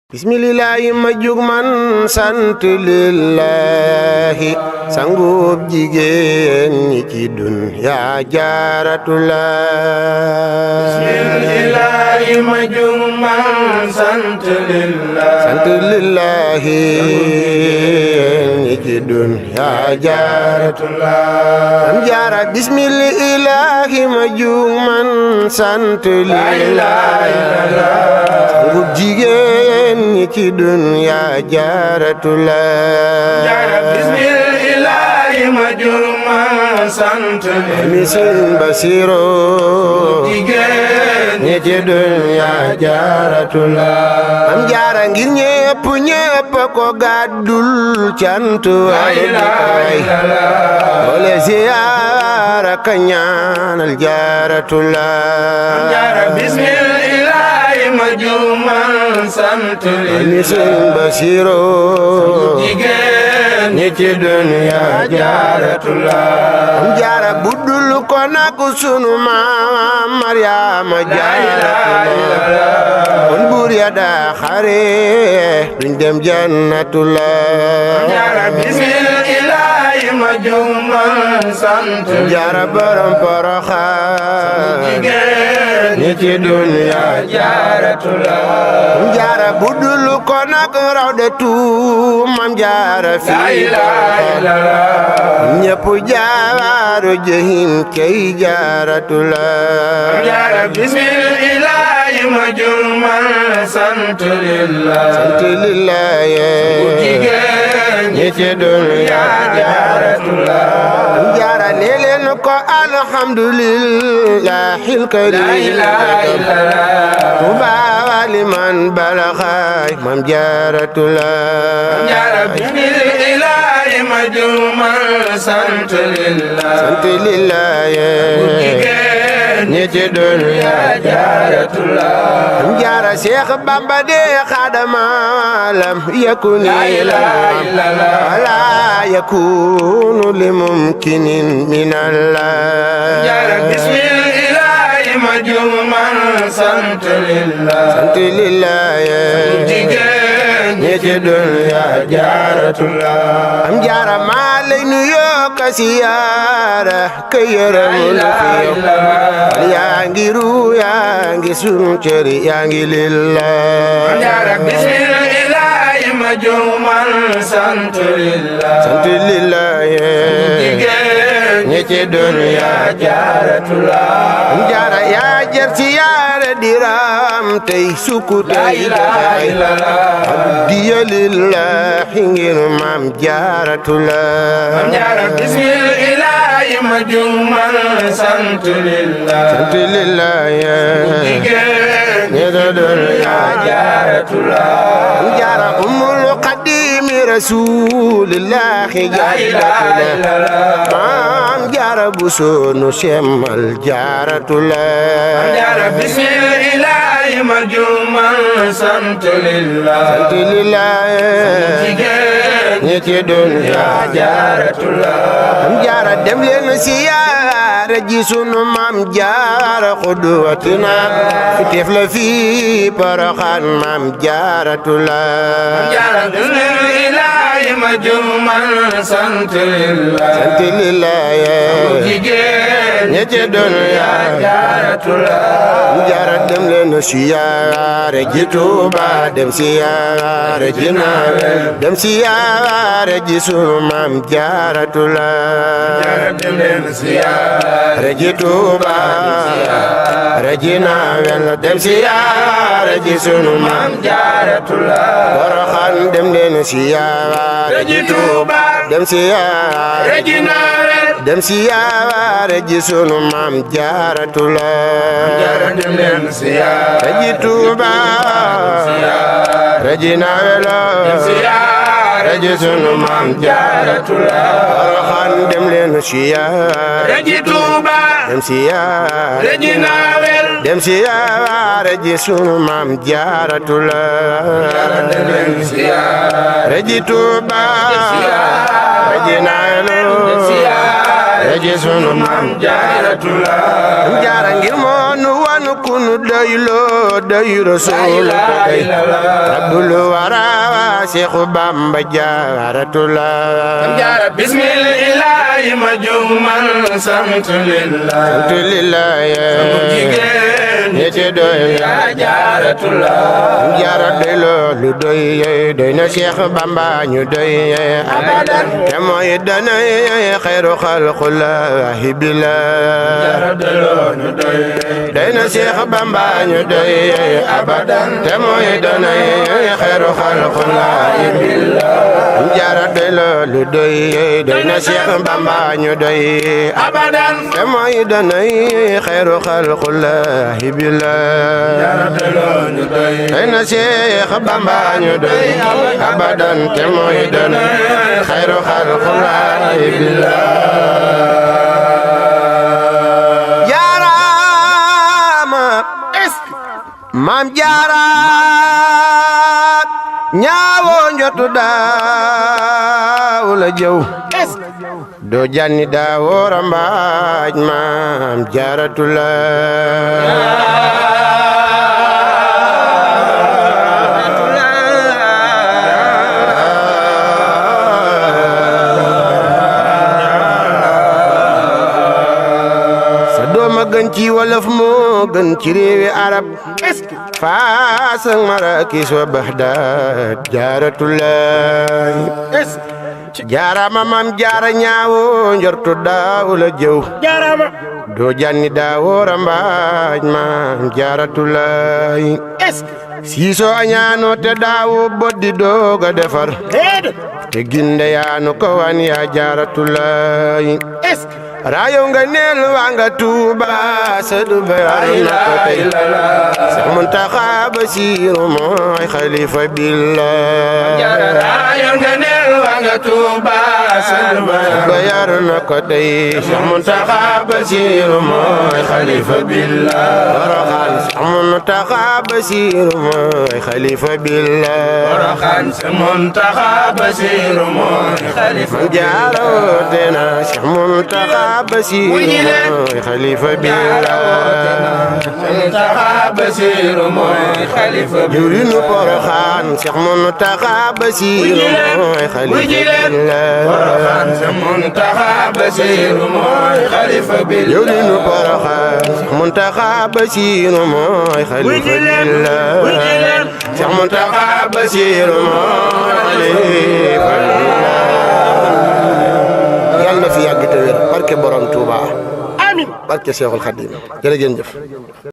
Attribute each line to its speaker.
Speaker 1: bismillahi ma jug man sant lillahi sangub jigéen ñi ci dunya jaaratullah.
Speaker 2: bismillahi ma jug man sant
Speaker 1: lillahi ñi ci dunya jaaratullah. am jaara bismillahi ma jug man sant lillahi sangub jigéen ñi ci dunya jaaratullah.
Speaker 2: jaara bismillahi ma jug man sant
Speaker 1: mi Sëriñ Basiru
Speaker 2: jigéen
Speaker 1: ñi ci dunya jaaratullah. am jaara ngir ñépp ko gàddul cant way wala ziyaara ka ñaanal jaaratullah.
Speaker 2: jaara bismillahi ma jug man sant
Speaker 1: mi Sëriñ Basiru
Speaker 2: jigéen
Speaker 1: ñi ci dunya
Speaker 2: jaaratullah.
Speaker 1: am jaara budul ko nak sunu maam Maryaama jaaratullah. kon buur ya daa xare duñ dem jannatullah.
Speaker 2: jaara bismillahi ma jug man sant
Speaker 1: jaara borom Poroxaan ñi ci dunya
Speaker 2: jaaratullah.
Speaker 1: jaara budul ko nak rawdatu mam jaara fi ñépp jaaru jahim kay jaaratullah.
Speaker 2: jaara bismillahi ma jug man sant
Speaker 1: lillahi
Speaker 2: jigéen
Speaker 1: ñi ci dunya
Speaker 2: jaaratullah.
Speaker 1: jaara nee leen ko alhamdulillahil karim tuuba liman balaxaay mam jaaratullah.
Speaker 2: jaara bismillahi ma jug man sant
Speaker 1: lillahi ñi ci dunya
Speaker 2: jaaratullah.
Speaker 1: jaara Seex Bamba de xaadama lam yakuni wala yakunu li mumkinin min Allah.
Speaker 2: jaara bismillahi ma jug man sant
Speaker 1: lillahi
Speaker 2: jigéen
Speaker 1: ñi ci dunya
Speaker 2: jaaratullah.
Speaker 1: am jaara maa lay nuyoo ka siyaara ka yërëmul fi yow yaa ngi ru yaa ngi sunu cër yaa ngi lillah.
Speaker 2: jaara bismillahi ma jug man sant
Speaker 1: lillahi
Speaker 2: jigéen
Speaker 1: ñi ci dunya
Speaker 2: jaaratullah.
Speaker 1: jaara yaa jar siyaara diram tey sukku tey diya lillahi ngir maam jaaratullah.
Speaker 2: jaara bismillahi ma jug man sant
Speaker 1: lillahi
Speaker 2: jigéen
Speaker 1: ñi ci dunya
Speaker 2: jaaratullah.
Speaker 1: jaara ummul qadimi rasulillahi jaaratullah. maam jaara bu sonu semmal jaaratullah.
Speaker 2: jaara bismillahi ma jug man sant lillahi jigéen
Speaker 1: ñi ci dunya
Speaker 2: jaaratullah.
Speaker 1: am jaara dem leen siyaara ji sunu maam jaara xudwatina fi teef la fi Poroxaan maam jaaratullah.
Speaker 2: jaara bismillahi ma jug man sant
Speaker 1: lillahi
Speaker 2: jigéen
Speaker 1: ñi ci dunya
Speaker 2: jaaratullah.
Speaker 1: jaara dem leen siyaara ji Tuuba dem siyaara ji Naawel dem siyaara ji sunu maam jaaratullah.
Speaker 2: jaara dem leen siyaara
Speaker 1: ji Tuuba ji Naawel dem siyaara ji sunu maam
Speaker 2: jaaratullah.
Speaker 1: Poroxaan dem leen siyaara ji Tuuba dem siyaara
Speaker 2: ji Naawel
Speaker 1: dem siyaara ji sunu maam jaaratullah.
Speaker 2: jaara dem leen siyaara
Speaker 1: ji Tuuba ji Naawel
Speaker 2: siyaara
Speaker 1: ji sunu maam
Speaker 2: jaaratullah.
Speaker 1: Poroxaan dem leen siyaara
Speaker 2: ji Tuuba
Speaker 1: dem siyaara
Speaker 2: ji Naawel
Speaker 1: dem siyaara ji sunu maam jaaratullah.
Speaker 2: jaara dem leen siyaara
Speaker 1: ji Tuuba ji Naawel ji sunu maam
Speaker 2: jaaratullah.
Speaker 1: jaara ngir moo nu wan ku nu doyloo doy rasul ko doy rabbul Seexu Bamba Jaaratullah
Speaker 2: jaara bismillahi ma jumal sant lillah jigéen ñi ci doy yaa Jaaratullah
Speaker 1: jaara doy loolu doy na Seex Bamba ñu doy abadan te mooy dana xayru xalqullahi billah
Speaker 2: jaara doy loolu
Speaker 1: doy na Seex Bamba ñu doy abadan te mooy dana xayru xalqullahi billah jaara doy loolu doy na Seex Bamba ñu doy
Speaker 2: abadan
Speaker 1: te mooy dana xayru xalqullahi billah
Speaker 2: jaara doy loolu
Speaker 1: doy na Seex Bamba ñu doy abadan te mooy dana xayru xalqullahi billah jaaraama maam jaara ñaawoo njotu daaw la jëw doo janni daawoo rambaaj maam Jaaratullah gën ci wolof moo gën ci réewi arab Faas ak Marakis wa Baxdaad Jaaratullah jaarama maam jaara ñaawoo njortu daaw la jëw doo janni daawoo rambaaj maam Jaaratullah siisoo añaanoo te daawoo boddi dooga defar te ginde yaanu ko wan yaa Jaaratullah raayo nga neel waa nga Tuuba sadu bayar na ko tey Seex Muntaxa Basiiru mooy xalifa billah
Speaker 2: raayo nga neel waa nga Tuuba sadu
Speaker 1: bayar na ko tey Seex Muntaxa Basiiru mooy xalifa billah Poroxaan Seex Muntaxa Basiiru mooy xalifa billah
Speaker 2: Poroxaan Seex Muntaxa Basiiru mooy xalifa
Speaker 1: jaara woote na Seex Muntaxa Basiiru mooy xalifa billah
Speaker 2: Muntaxa Basiiru mooy xalifa billah
Speaker 1: jawriñu Poroxaan Seex Muntaxa Basiiru mooy xalifa billah
Speaker 2: Poroxaan Seex Muntaxa Basiiru mooy xalifa billah
Speaker 1: jawriñu Poroxaan Seex Muntaxa Basiiru mooy xalifa billah Seex Muntaxa Basiiru mooy xalifa billah yàlla na fi yàgg te wér barke borom Tuuba amiin barke Seexul Xadiim jërë ngeen jëf